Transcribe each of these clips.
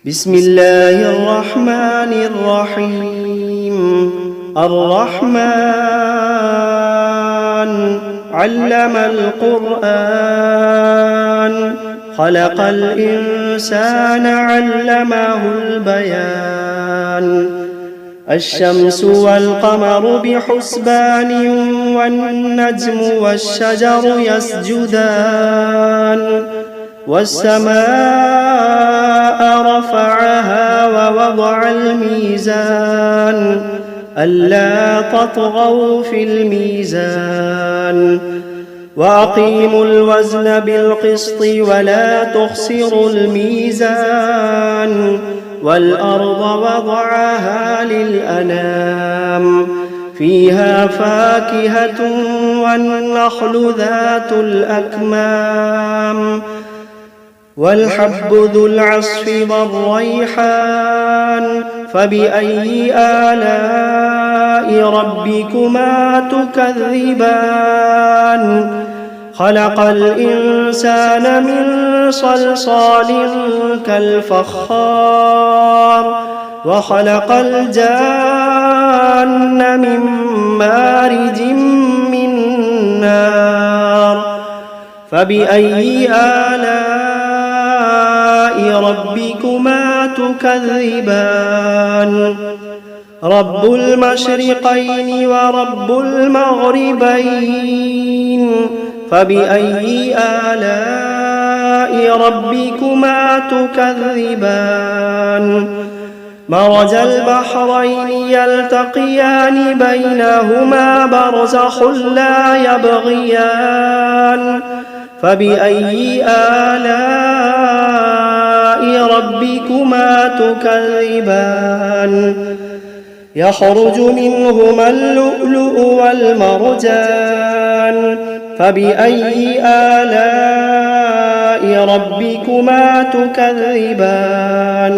بسم الله الرحمن الرحيم. الرحمن علم القرآن، خلق الإنسان علمه البيان. الشمس والقمر بحسبان، والنجم والشجر يسجدان. والسماء رفعها ووضع الميزان، ألا تطغوا في الميزان. وأقيموا الوزن بالقسط ولا تخسروا الميزان. والأرض وضعها للأنام، فيها فاكهة والنخل ذات الأكمام، والحب ذو العصف والريحان. فبأي آلاء ربكما تكذبان؟ خلق الإنسان من صلصال كالفخار، وخلق الجان من مارج من نار. فبأي آلاء ربكما تكذبان؟ رب المشرقين ورب المغربين. فبأي آلاء ربكما تكذبان؟ مرج البحرين يلتقيان، بينهما برزخ لا يبغيان. فبأي آلاء ربكما تكذبان؟ يخرج منهما اللؤلؤ والمرجان. فبأي آلاء ربكما تكذبان؟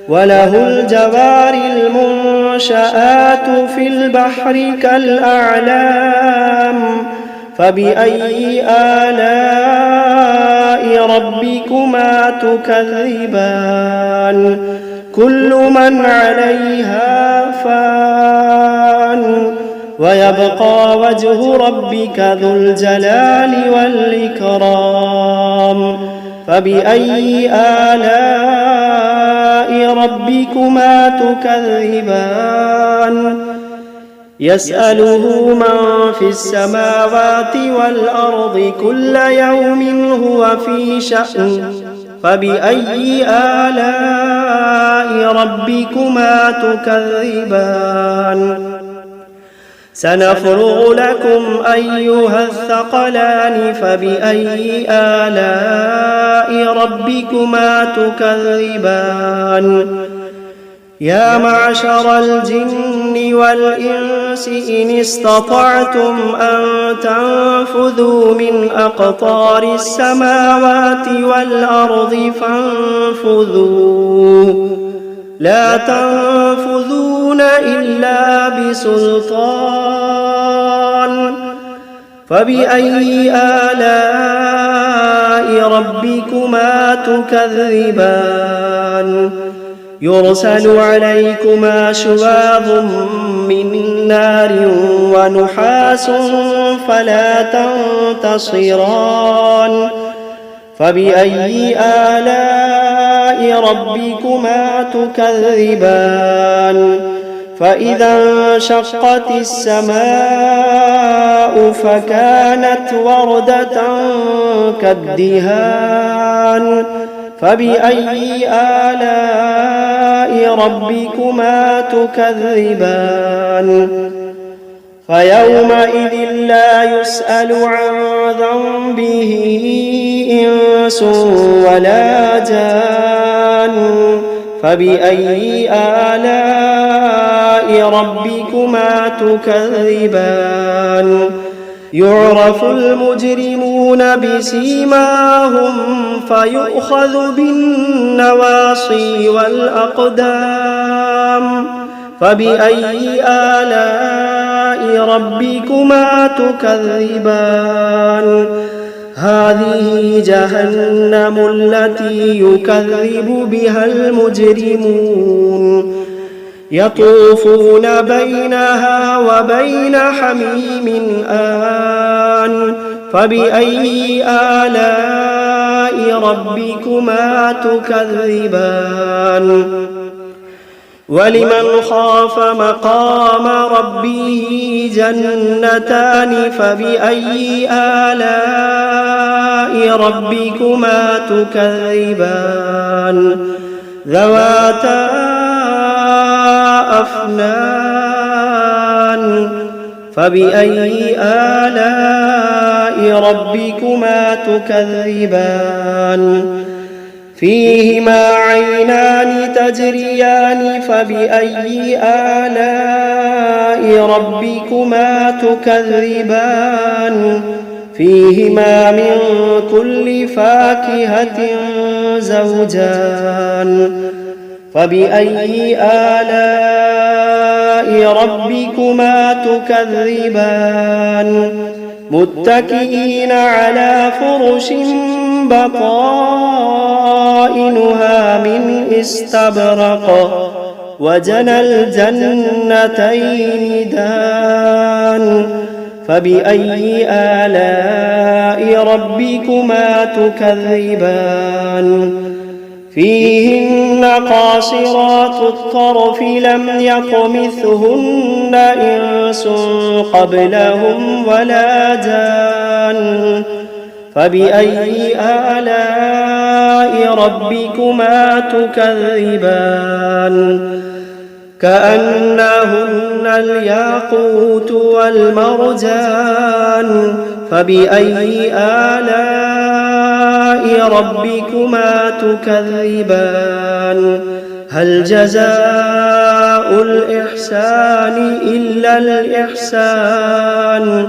وله الجوار المنشآت في البحر كالأعلام. فبأي آلاء ربكما تكذبان؟ كل من عليها فان، ويبقى وجه ربك ذو الجلال والإكرام. فبأي آلاء ربكما تكذبان؟ يسأله من في السماوات والأرض كل يوم هو في شأن. فبأي آلاء ربكما تكذبان؟ سنفرغ لكم أيها الثقلان. فبأي آلاء ربكما تكذبان؟ يا معشر الجن والإنس إن استطعتم أن تنفذوا من أقطار السماوات والأرض فانفذوا، لا تنفذون إلا بسلطان. فبأي آلاء ربكما تكذبان؟ يرسل عليكما شواظ من نار ونحاس فلا تنتصران. فبأي آلاء ربكما تكذبان؟ فإذا انشقت السماء فكانت وردة كالدهان. فبأي آلاء ربكما تكذبان؟ فيومئذ لا يسأل عن ذنبه إنس ولا جان. فبأي آلاء ربكما تكذبان؟ يعرف المجرمون بسيماهم فيؤخذ بالنواصي والأقدام. فبأي آلاء ربكما تكذبان؟ هذه جهنم التي يكذب بها المجرمون يطوفون بينها وبين حميم آن فبأي آلاء ربكما تكذبان ولمن خاف مقام ربه جنتان فبأي آلاء ربكما تكذبان ذواتا أفنان فبأي آلاء ربكما تكذبان فيهما عينان تجريان فبأي آلاء ربكما تكذبان فيهما من كل فاكهة زوجان فبأي آلاء ربكما تكذبان متكئين على فرش بطائنها من استبرق وجنى الجنتين دان فبأي آلاء ربكما تكذبان فيهن قاصرات الطرف لم يطمثهن إنس قبلهم ولا جان فبأي آلاء ربكما تكذبان كأنهن الياقوت والمرجان فبأي آلاء ربكما تكذبان هل جزاء الإحسان إلا الإحسان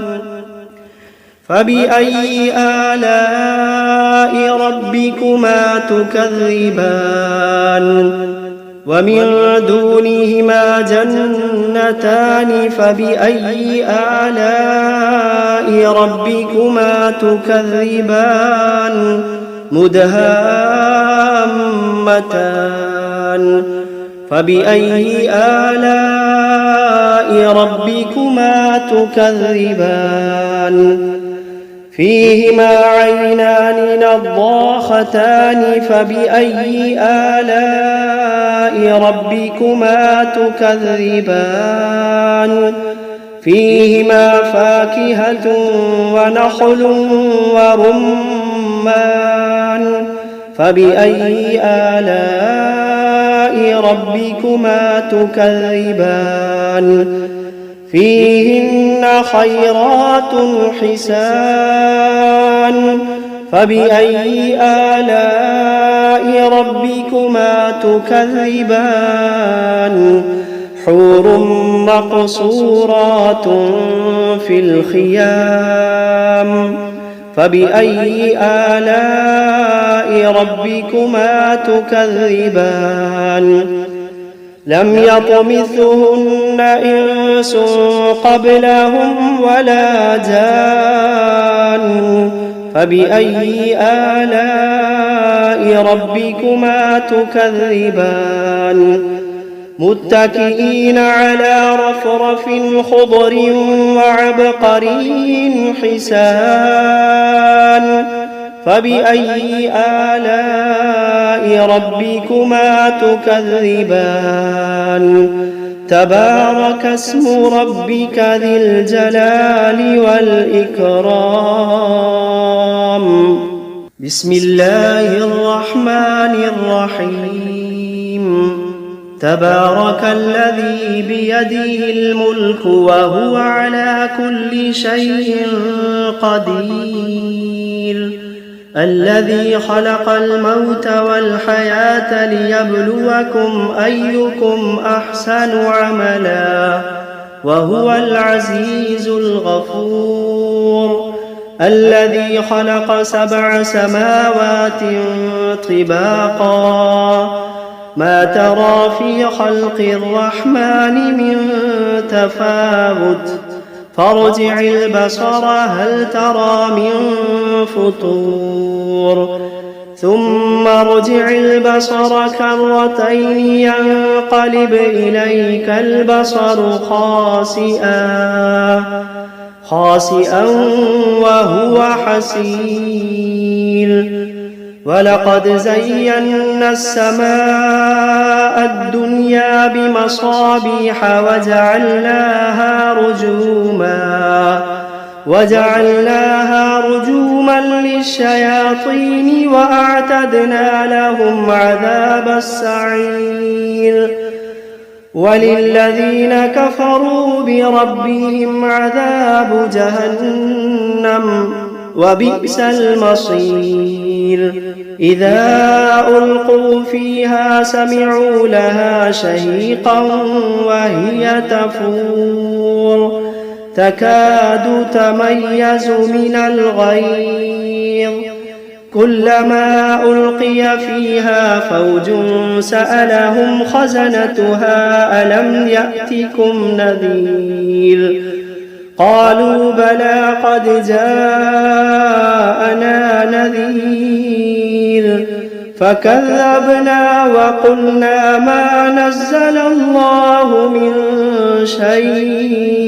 فبأي آلاء ربكما تكذبان ومن دونهما جنتان فبأي آلاء ربكما تكذبان مدهامتان فبأي آلاء ربكما تكذبان فيهما عينان نضاختان فبأي آلاء ربكما تكذبان فيهما فاكهة ونخل ورمان فبأي آلاء ربكما تكذبان فيهن خيرات حسان فبأي آلاء ربكما تكذبان حور مقصورات في الخيام فبأي آلاء ربكما تكذبان لم يطمثهن إنس قبلهم ولا جان فبأي آلاء ربكما تكذبان متكئين على رفرف خضر وعبقري حسان فبأي آلاء ربكما تكذبان تبارك اسم ربك ذي الجلال والإكرام بسم الله الرحمن الرحيم تبارك الذي بيده الملك وهو على كل شيء قدير الذي خلق الموت والحياة ليبلوكم أيكم أحسن عملا وهو العزيز الغفور الذي خلق 7 سماوات طباقا ما ترى في خلق الرحمن من تفاوت فارجع البصر هل ترى من فطور ثم ارجع البصر كرتين ينقلب إليك البصر خاسئا وهو حسير ولقد زينا السماء الدنيا بمصابيح وجعلناها رجوما للشياطين وأعتدنا لهم عذاب السعير وللذين كفروا بربهم عذاب جهنم وبئس المصير إذا ألقوا فيها سمعوا لها شهيقا وهي تفور تكاد تميز من الغيظ كلما ألقي فيها فوج سألهم خزنتها ألم يأتكم نذير قالوا بلى قد جاءنا نذير فكذبنا وقلنا ما نزل الله من شيء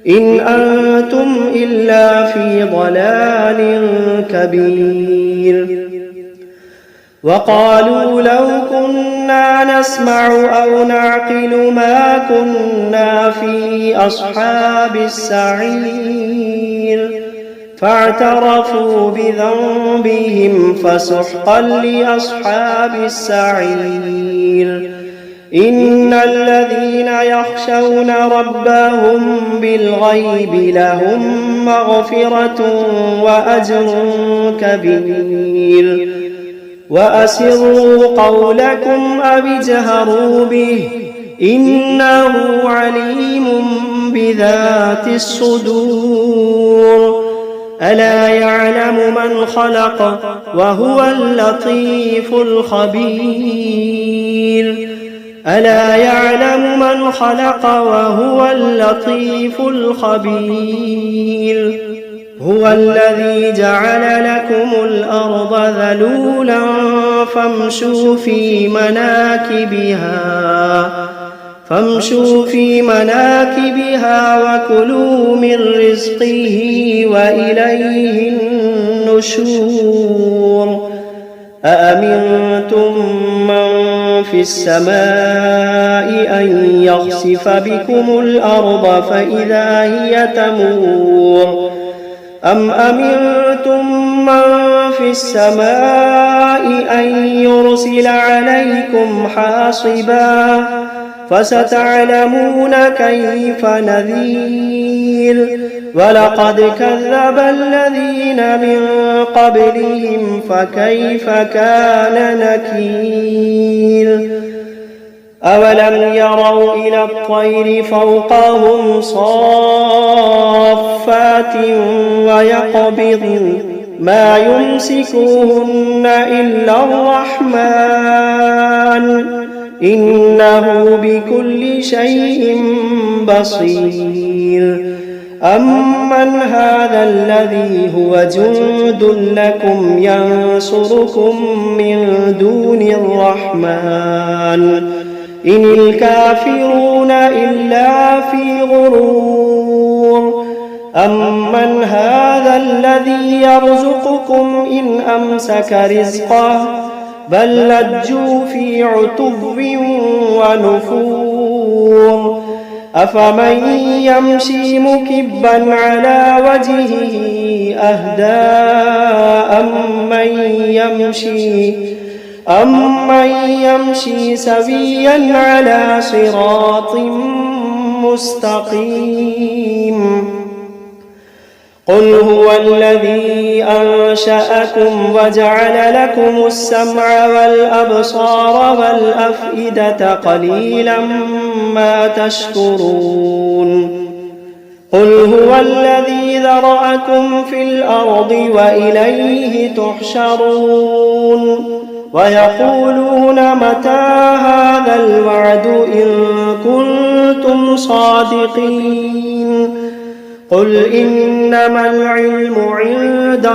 إن أنتم إلا في ضلال كبير وقالوا لو كنا نسمع أو نعقل ما كنا في أصحاب السعير فاعترفوا بذنبهم فسحقا لأصحاب السعير إن الذين يخشون ربهم بالغيب لهم مغفرة وأجر كبير وأسروا قولكم أو اجهروا به إنه عليم بذات الصدور ألا يعلم من خلق وهو اللطيف الخبير ألا يعلم من خلق وهو اللطيف الخبير هو الذي جعل لكم الأرض ذلولا فامشوا في مناكبها وكلوا من رزقه وإليه النشور أأمنتم من في السماء أن يخسف بكم الأرض فإذا هي تمور أم أمنتم من في السماء أن يرسل عليكم حاصبا فستعلمون كيف نذير ولقد كذب الذين من قبلهم فكيف كان نكير أولم يروا إلى الطير فوقهم صافات ويقبضن ما يمسكوهن إلا الرحمن إنه بكل شيء بصير أمن هذا الذي هو جند لكم ينصركم من دون الرحمن إن الكافرون إلا في غرور أمن هذا الذي يرزقكم إن أمسك رزقه بل لجوا في عتب ونفور أفمن يمشي مكبا على وجهه أهدى أمن يمشي سويا على صراط مستقيم قل هو الذي أنشأكم وجعل لكم السمع والأبصار والأفئدة قليلا ما تشكرون قل هو الذي ذرأكم في الأرض وإليه تحشرون ويقولون متى هذا الوعد إن كنتم صادقين قل إنما العلم عند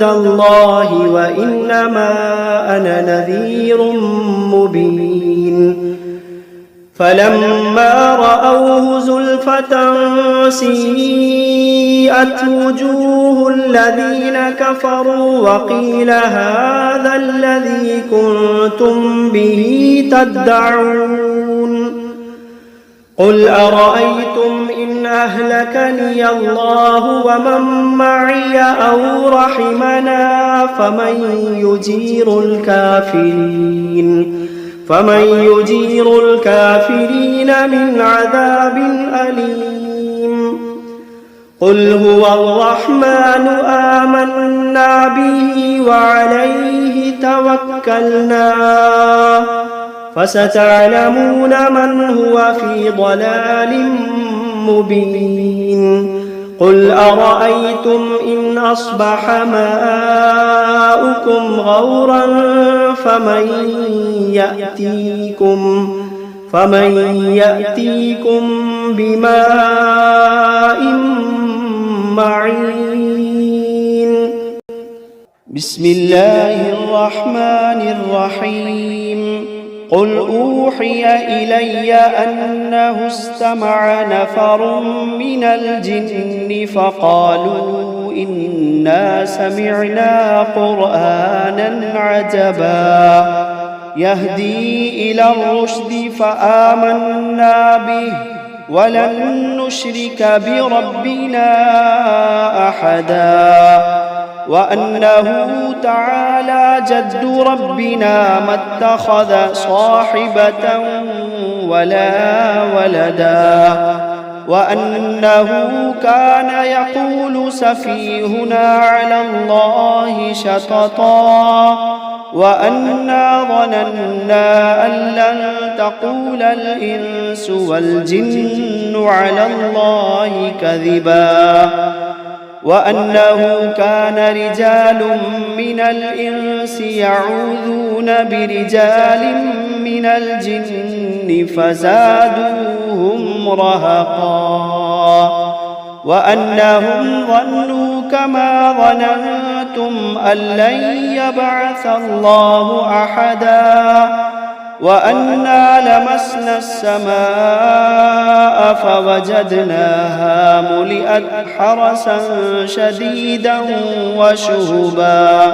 الله وإنما أنا نذير مبين فلما رأوه زلفة سيئت وجوه الذين كفروا وقيل هذا الذي كنتم به تدعون قل أرأيتم إن أهلكني الله ومن معي أو رحمنا فمن يجير الكافرين من عذاب أليم قل هو الرحمن آمنا به وعليه توكلنا فستعلمون من هو في ضلال مبين قل أرأيتم إن أصبح ماؤكم غورا فمن يأتيكم بماء معين بسم الله الرحمن الرحيم قل أوحي إلي أنه استمع نفر من الجن فقالوا إنا سمعنا قرآنا عجبا يهدي إلى الرشد فآمنا به ولن نشرك بربنا أحدا وأنه تعالى جد ربنا ما اتخذ صاحبة ولا ولدا وأنه كان يقول سفيهنا على الله شططا وأنا ظننا أن لن تقول الإنس والجن على الله كذبا وأنه كان رجال من الإنس يعوذون برجال من الجن فزادوهم رهقا وأنهم ظنوا كما ظننتم أن لن يبعث الله أحدا وأنا لمسنا السماء فوجدناها ملئت حرسا شديدا وشهبا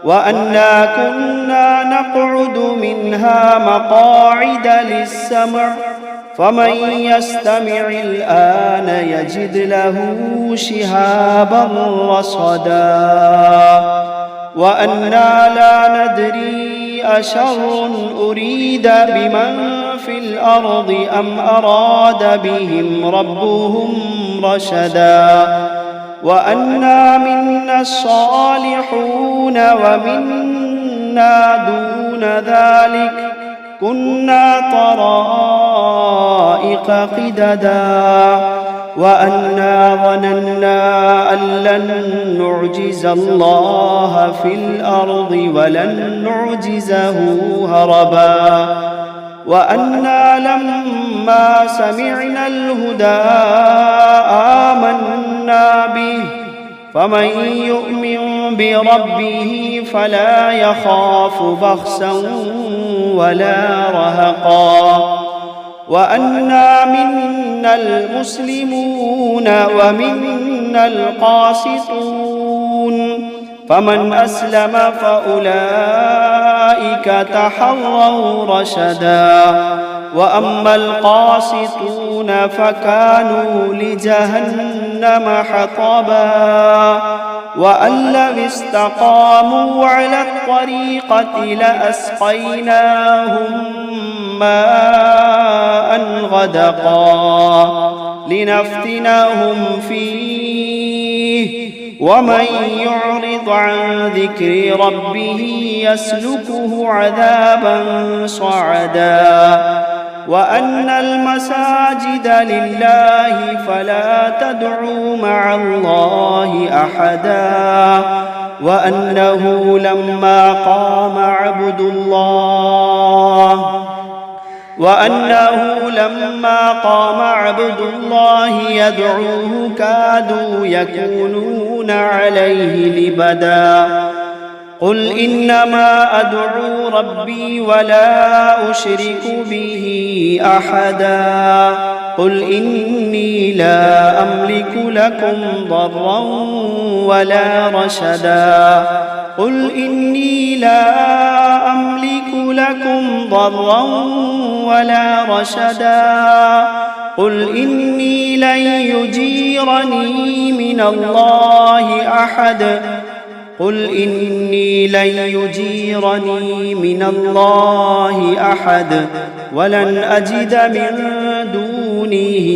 وأنا كنا نقعد منها مقاعد للسمع فمن يستمع الآن يجد له شهابا رصدا وأنا لا ندري أشر أريد بمن في الأرض أم أراد بهم ربهم رشدا وأنا منا الصالحون ومنا دون ذلك كنا طرائق قددا وأنا ظننا أن لن نعجز الله في الأرض ولن نعجزه هربا وأنا لما سمعنا الهدى آمنا به فمن يؤمن بربه فلا يخاف بخسا ولا رهقا وأنا منا المسلمون ومنا القاسطون فمن أسلم فأولئك تحروا رشدا وأما القاسطون فكانوا لجهنم حطبا وأن لو استقاموا على الطريقة لأسقيناهم ماء غدقا لنفتنهم فيه ومن يعرض عن ذكر ربه يسلكه عذابا صعدا وأن المساجد لله فلا تدعوا مع الله أحدا وأنه لما قام عبد الله يدعوه كادوا يكونون عليه لبدا. قل إنما أدعو ربي ولا أشرك به أحدا. قل إني لا أملك لكم ضرا ولا رشدا. قل إني لا أملك لكم ضرا ولا رشدا. قل إني لن يجيرني من الله أحد. قل إني لن يجيرني من الله أحد ولن أجد من دونه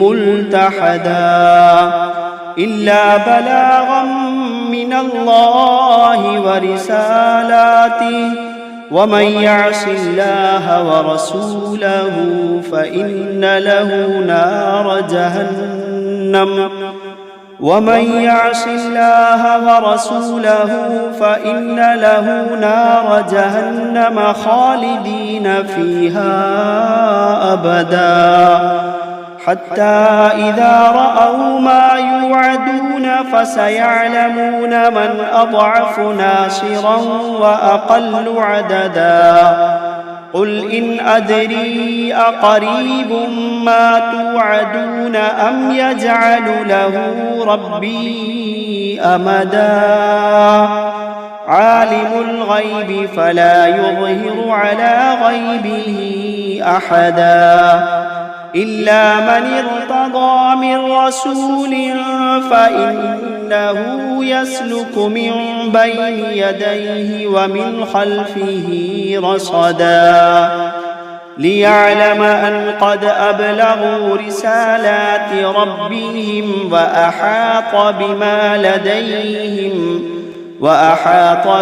ملتحدا إلا بلاغا من الله ورسالاته ومن يعص الله ورسوله فإن له نار جهنم خالدين فيها أبدا. حتى إذا رأوا ما يوعدون فسيعلمون من أضعف ناصرا وأقل عددا. قل إن أدري أقريب ما توعدون أم يجعل له ربي أمدا. عالم الغيب فلا يظهر على غيبه أحدا إلا من ارتضى من رسول فإنه يسلك من بين يديه ومن خلفه رصدا ليعلم أن قد أبلغوا رسالات ربهم وأحاط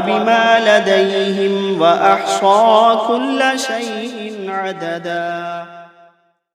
بما لديهم وأحصى كل شيء عددا.